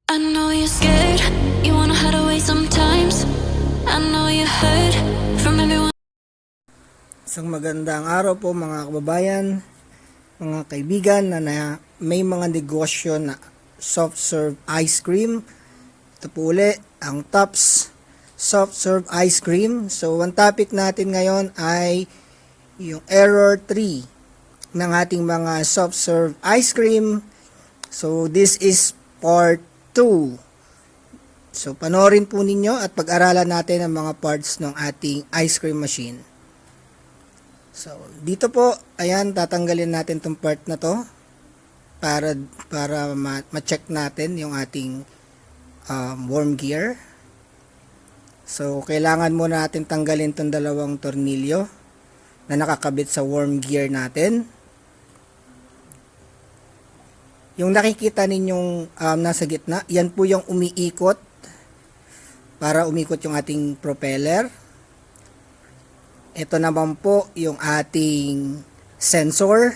I know you're scared, you wanna hide away sometimes. I know you heard from everyone. Isang magandang araw po mga kababayan, mga kaibigan na may mga negosyo na soft serve ice cream. Ito po uli ang Tops soft serve ice cream. So ang topic natin ngayon ay yung error 3 ng ating mga soft serve ice cream. So this is part 2. So panoorin po ninyo at pag-aralan natin ang mga parts ng ating ice cream machine. So dito po, ayan, tatanggalin natin tong part na to para ma-check natin yung ating worm gear. So kailangan muna natin tanggalin tong dalawang tornilyo na nakakabit sa worm gear natin. Yung nakikita ninyong nasa gitna, yan po yung umiikot para umikot yung ating propeller. Ito naman po yung ating sensor.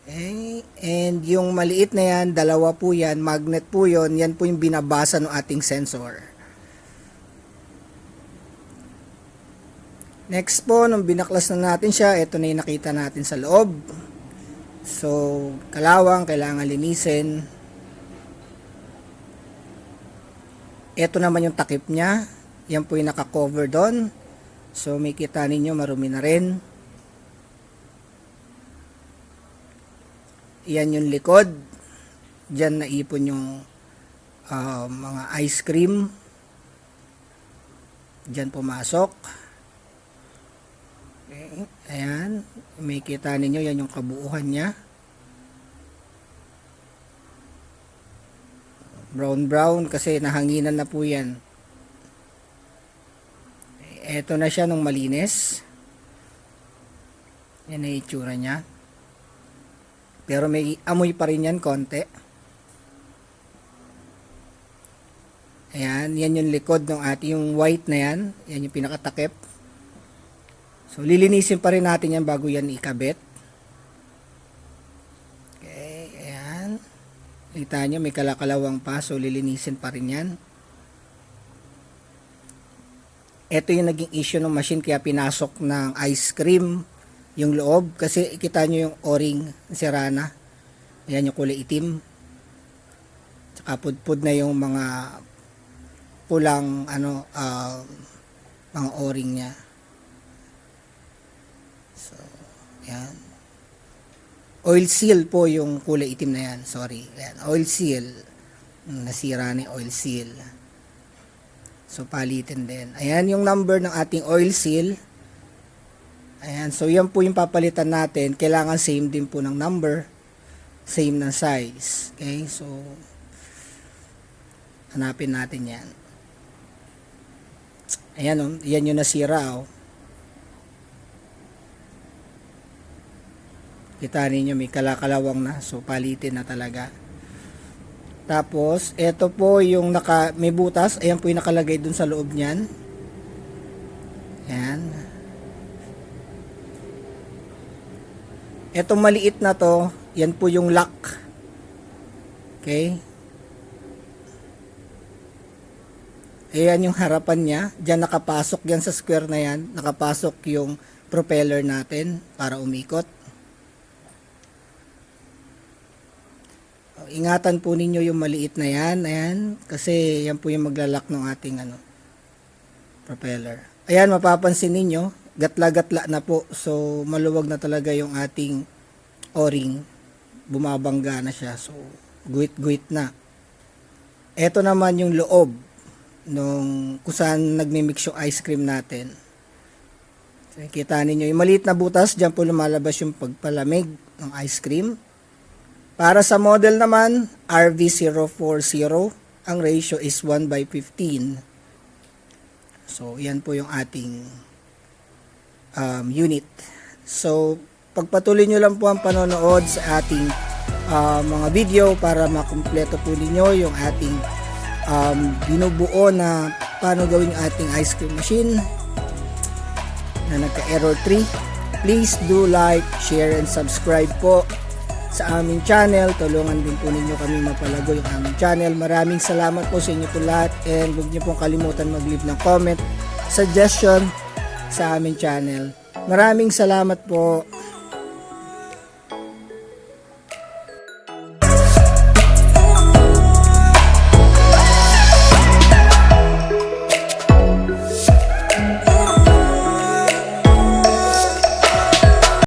Okay. And yung maliit na yan, dalawa po yan, magnet po yun, yan po yung binabasa ng ating sensor. Next po, nung binaklas na natin siya, ito na yung nakita natin sa loob. So, kalawang, kailangan linisin. Ito naman yung takip niya. Yan po yung naka-cover doon. So, may kita ninyo, marumi na rin. Yan yung likod. Diyan naipon yung mga ice cream. Diyan pumasok. Okay. Ayan, may kita ninyo, yan yung kabuuhan niya. Brown kasi nahanginan na po yan. Eto na siya nung malinis. Yan ang itsura niya. Pero may amoy pa rin yan konti. Ayan, yan yung likod ng ating, yung white na yan. Yan yung pinakatakip. So, lilinisin pa rin natin yan bago yan ikabit. Okay, ayan. Kita nyo, may kalakalawang pa. So, lilinisin pa rin yan. Ito yung naging issue ng machine kaya pinasok ng ice cream yung loob. Kasi kita nyo yung o-ring, sira na. Ayan yung kulay itim. Tsaka pudpud na yung mga pulang mga o-ring niya. So, yan. Oil seal po yung kulay itim na yan. Sorry. Yan. Oil seal. Nasira ni oil seal. So, palitin din. Ayan yung number ng ating oil seal. Ayan. So, yan po yung papalitan natin. Kailangan same din po ng number. Same ng size. Okay. So, hanapin natin yan. Ayan o. Yan yung nasira o. Kita ninyo may kalakalawang na. So, palitin na talaga. Tapos, ito po yung may butas. Ayan po yung nakalagay dun sa loob niyan. Ayan. Itong maliit na to, yan po yung lock. Okay. Ayan yung harapan niya. Diyan nakapasok, yan sa square na yan. Nakapasok yung propeller natin para umikot. Ingatan po ninyo yung maliit na yan. Ayan. Kasi yan po yung maglalak ng ating propeller. Ayan, mapapansin ninyo. Gatla-gatla na po. So, maluwag na talaga yung ating o-ring. Bumabangga na siya. So, guit-guit na. Ito naman yung loob nung kung saan nagmimix yung ice cream natin. So, kita ninyo. Yung maliit na butas, dyan po lumalabas yung pagpalamig ng ice cream. Para sa model naman, RV040, ang ratio is 1/15. So, yan po yung ating unit. So, pagpatuloy nyo lang po ang panonood sa ating mga video para makumpleto po ninyo yung ating binubuo na paano gawin yung ating ice cream machine na nagka-error 3. Please do like, share, and subscribe po sa aming channel. Tulungan din po ninyo kami mapalago yung aming channel. Maraming salamat po sa inyo po lahat, and huwag niyo pong kalimutan mag-leave ng comment, suggestion sa aming channel. Maraming salamat po.